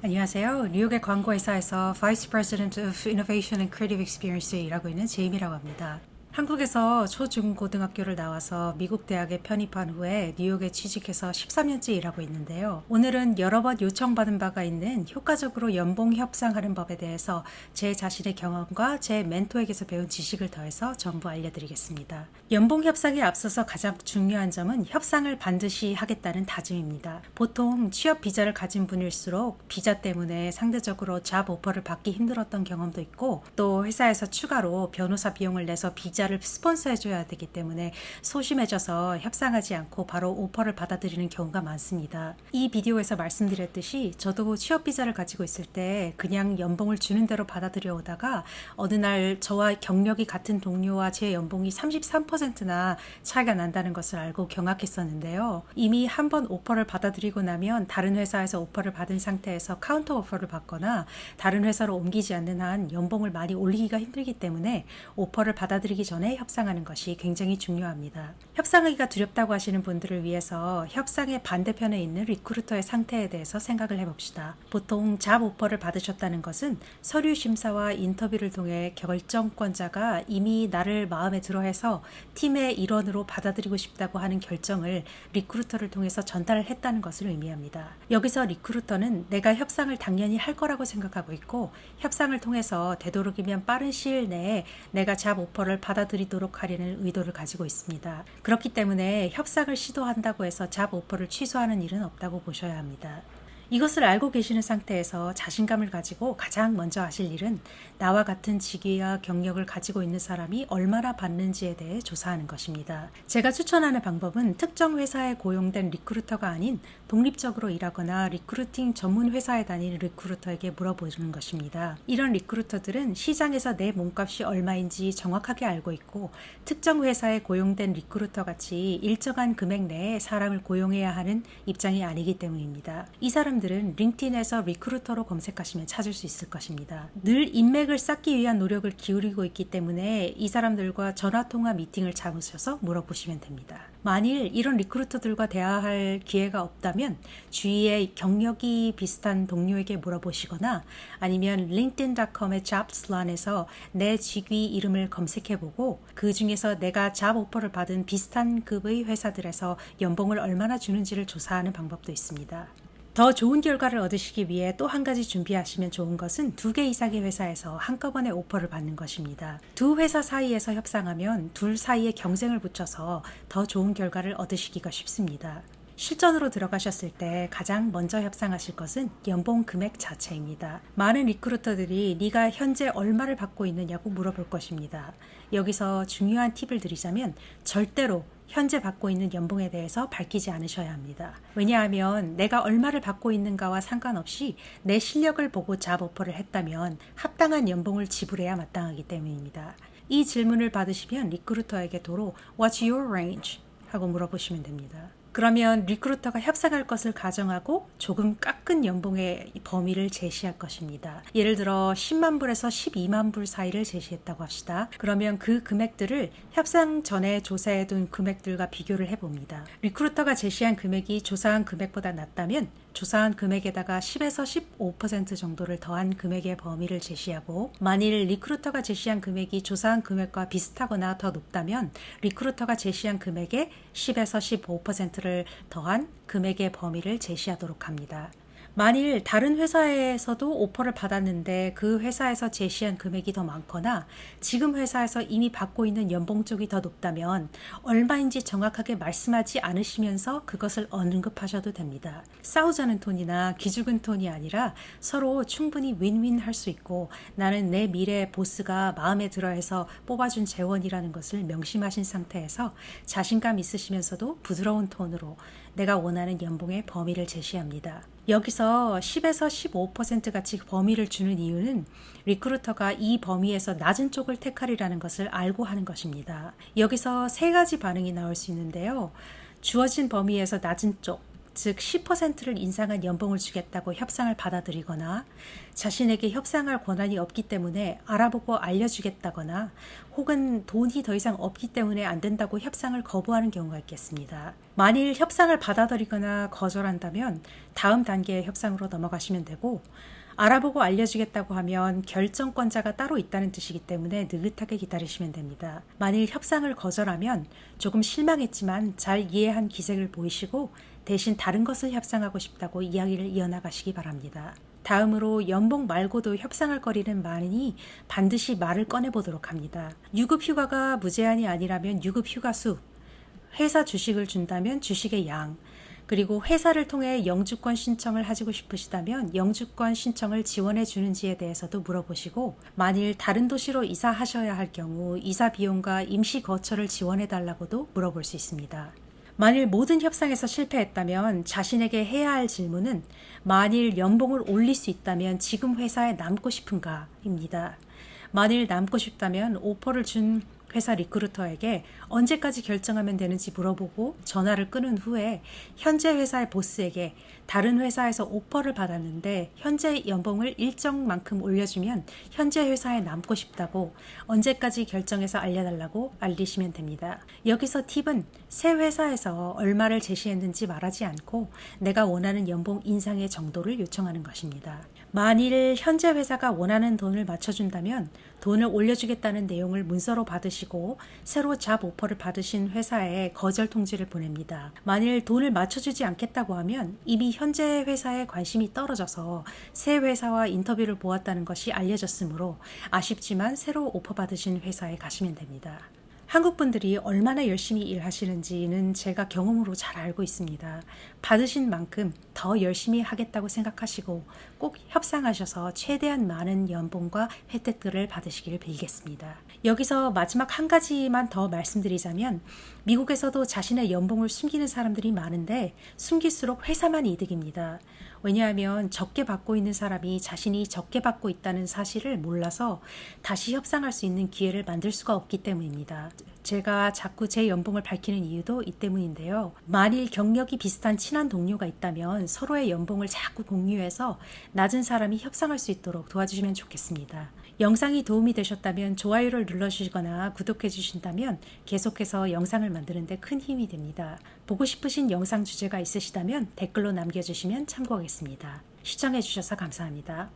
안녕하세요. 뉴욕의 광고회사에서 Vice President of Innovation and Creative Experience에 일하고 있는 제임이라고 합니다. 한국에서 초중고등학교를 나와서 미국 대학에 편입한 후에 뉴욕에 취직해서 13년째 일하고 있는데요. 오늘은 여러 번 요청받은 바가 있는 효과적으로 연봉 협상하는 법에 대해서 제 자신의 경험과 제 멘토에게서 배운 지식을 더해서 전부 알려드리겠습니다. 연봉 협상에 앞서서 가장 중요한 점은 협상을 반드시 하겠다는 다짐입니다. 보통 취업 비자를 가진 분일수록 비자 때문에 상대적으로 잡 오퍼를 받기 힘들었던 경험도 있고, 또 회사에서 추가로 변호사 비용을 내서 비자를 스폰서해줘야 되기 때문에 소심해져서 협상하지 않고 바로 오퍼를 받아들이는 경우가 많습니다. 이 비디오에서 말씀드렸듯이 저도 취업 비자를 가지고 있을 때 그냥 연봉을 주는 대로 받아들여 오다가 어느 날 저와 경력이 같은 동료와 제 연봉이 33%나 차이가 난다는 것을 알고 경악했었는데요. 이미 한 번 오퍼를 받아들이고 나면 다른 회사에서 오퍼를 받은 상태에서 카운터 오퍼를 받거나 다른 회사로 옮기지 않는 한 연봉을 많이 올리기가 힘들기 때문에 오퍼를 받아들이기 전에 협상하는 것이 굉장히 중요합니다. 협상하기가 두렵다고 하시는 분들을 위해서 협상의 반대편에 있는 리크루터의 상태에 대해서 생각을 해봅시다. 보통 잡 오퍼를 받으셨다는 것은 서류 심사와 인터뷰를 통해 결정권자가 이미 나를 마음에 들어해서 팀의 일원으로 받아들이고 싶다고 하는 결정을 리크루터를 통해서 전달을 했다는 것을 의미합니다. 여기서 리크루터는 내가 협상을 당연히 할 거라고 생각하고 있고, 협상을 통해서 되도록이면 빠른 시일 내에 내가 잡 오퍼를 받아들이도록 하려는 의도를 가지고 있습니다. 그렇기 때문에 협상을 시도한다고 해서 잡 오퍼를 취소하는 일은 없다고 보셔야 합니다. 이것을 알고 계시는 상태에서 자신감을 가지고 가장 먼저 하실 일은 나와 같은 직위와 경력을 가지고 있는 사람이 얼마나 받는지에 대해 조사하는 것입니다. 제가 추천하는 방법은 특정 회사에 고용된 리크루터가 아닌 독립적으로 일하거나 리크루팅 전문 회사에 다니는 리크루터에게 물어보는 것입니다. 이런 리크루터들은 시장에서 내 몸값이 얼마인지 정확하게 알고 있고, 특정 회사에 고용된 리크루터 같이 일정한 금액 내에 사람을 고용해야 하는 입장이 아니기 때문입니다. 이 사람들은 링크드인에서 리크루터로 검색하시면 찾을 수 있을 것입니다. 늘 인맥을 쌓기 위한 노력을 기울이고 있기 때문에 이 사람들과 전화통화 미팅을 잡으셔서 물어보시면 됩니다. 만일 이런 리크루터들과 대화할 기회가 없다면 주위에 경력이 비슷한 동료에게 물어보시거나 아니면 linkedin.com의 jobs란에서 내 직위 이름을 검색해보고 그 중에서 내가 잡 오퍼를 받은 비슷한 급의 회사들에서 연봉을 얼마나 주는지를 조사하는 방법도 있습니다. 더 좋은 결과를 얻으시기 위해 또 한 가지 준비하시면 좋은 것은 2개 이상의 회사에서 한꺼번에 오퍼를 받는 것입니다. 두 회사 사이에서 협상하면 둘 사이에 경쟁을 붙여서 더 좋은 결과를 얻으시기가 쉽습니다. 실전으로 들어가셨을 때 가장 먼저 협상하실 것은 연봉 금액 자체입니다. 많은 리크루터들이 네가 현재 얼마를 받고 있느냐고 물어볼 것입니다. 여기서 중요한 팁을 드리자면 절대로 현재 받고 있는 연봉에 대해서 밝히지 않으셔야 합니다. 왜냐하면 내가 얼마를 받고 있는가와 상관없이 내 실력을 보고 잡 오퍼를 했다면 합당한 연봉을 지불해야 마땅하기 때문입니다. 이 질문을 받으시면 리크루터에게 도로 What's your range? 하고 물어보시면 됩니다. 그러면 리크루터가 협상할 것을 가정하고 조금 깎은 연봉의 범위를 제시할 것입니다. 예를 들어 10만 불에서 12만 불 사이를 제시했다고 합시다. 그러면 그 금액들을 협상 전에 조사해둔 금액들과 비교를 해봅니다. 리크루터가 제시한 금액이 조사한 금액보다 낮다면 조사한 금액에다가 10에서 15% 정도를 더한 금액의 범위를 제시하고, 만일 리크루터가 제시한 금액이 조사한 금액과 비슷하거나 더 높다면 리크루터가 제시한 금액에 10에서 15%를 더한 금액의 범위를 제시하도록 합니다. 만일 다른 회사에서도 오퍼를 받았는데 그 회사에서 제시한 금액이 더 많거나 지금 회사에서 이미 받고 있는 연봉 쪽이 더 높다면 얼마인지 정확하게 말씀하지 않으시면서 그것을 언급하셔도 됩니다. 싸우자는 톤이나 기죽은 톤이 아니라 서로 충분히 윈윈 할 수 있고, 나는 내 미래의 보스가 마음에 들어해서 뽑아준 재원이라는 것을 명심하신 상태에서 자신감 있으시면서도 부드러운 톤으로 내가 원하는 연봉의 범위를 제시합니다. 여기서 10에서 15% 같이 범위를 주는 이유는 리크루터가 이 범위에서 낮은 쪽을 택하리라는 것을 알고 하는 것입니다. 여기서 세 가지 반응이 나올 수 있는데요. 주어진 범위에서 낮은 쪽, 즉 10%를 인상한 연봉을 주겠다고 협상을 받아들이거나 자신에게 협상할 권한이 없기 때문에 알아보고 알려주겠다거나 혹은 돈이 더 이상 없기 때문에 안 된다고 협상을 거부하는 경우가 있겠습니다. 만일 협상을 받아들이거나 거절한다면 다음 단계의 협상으로 넘어가시면 되고 알아보고 알려주겠다고 하면 결정권자가 따로 있다는 뜻이기 때문에 느긋하게 기다리시면 됩니다. 만일 협상을 거절하면 조금 실망했지만 잘 이해한 기색을 보이시고 대신 다른 것을 협상하고 싶다고 이야기를 이어나가시기 바랍니다. 다음으로 연봉 말고도 협상할 거리는 많으니 반드시 말을 꺼내보도록 합니다. 유급휴가가 무제한이 아니라면 유급휴가 수, 회사 주식을 준다면 주식의 양, 그리고 회사를 통해 영주권 신청을 하시고 싶으시다면 영주권 신청을 지원해 주는지에 대해서도 물어보시고 만일 다른 도시로 이사하셔야 할 경우 이사 비용과 임시 거처를 지원해 달라고도 물어볼 수 있습니다. 만일 모든 협상에서 실패했다면 자신에게 해야 할 질문은 만일 연봉을 올릴 수 있다면 지금 회사에 남고 싶은가? 입니다. 만일 남고 싶다면 오퍼를 준 회사 리크루터에게 언제까지 결정하면 되는지 물어보고 전화를 끊은 후에 현재 회사의 보스에게 다른 회사에서 오퍼를 받았는데 현재 연봉을 일정만큼 올려주면 현재 회사에 남고 싶다고 언제까지 결정해서 알려달라고 알리시면 됩니다. 여기서 팁은 새 회사에서 얼마를 제시했는지 말하지 않고 내가 원하는 연봉 인상의 정도를 요청하는 것입니다. 만일 현재 회사가 원하는 돈을 맞춰준다면 돈을 올려주겠다는 내용을 문서로 받으시고 새로 잡 오퍼를 받으신 회사에 거절 통지를 보냅니다. 만일 돈을 맞춰주지 않겠다고 하면 이미 현재 회사에 관심이 떨어져서 새 회사와 인터뷰를 보았다는 것이 알려졌으므로 아쉽지만 새로 오퍼 받으신 회사에 가시면 됩니다. 한국 분들이 얼마나 열심히 일하시는지는 제가 경험으로 잘 알고 있습니다. 받으신 만큼 더 열심히 하겠다고 생각하시고 꼭 협상하셔서 최대한 많은 연봉과 혜택들을 받으시길 빌겠습니다. 여기서 마지막 한 가지만 더 말씀드리자면 미국에서도 자신의 연봉을 숨기는 사람들이 많은데 숨길수록 회사만 이득입니다. 왜냐하면 적게 받고 있는 사람이 자신이 적게 받고 있다는 사실을 몰라서 다시 협상할 수 있는 기회를 만들 수가 없기 때문입니다. 제가 자꾸 제 연봉을 밝히는 이유도 이 때문인데요. 만일 경력이 비슷한 친한 동료가 있다면 서로의 연봉을 자꾸 공유해서 낮은 사람이 협상할 수 있도록 도와주시면 좋겠습니다. 영상이 도움이 되셨다면 좋아요를 눌러주시거나 구독해 주신다면 계속해서 영상을 만드는 데 큰 힘이 됩니다. 보고 싶으신 영상 주제가 있으시다면 댓글로 남겨주시면 참고하겠습니다. 시청해 주셔서 감사합니다.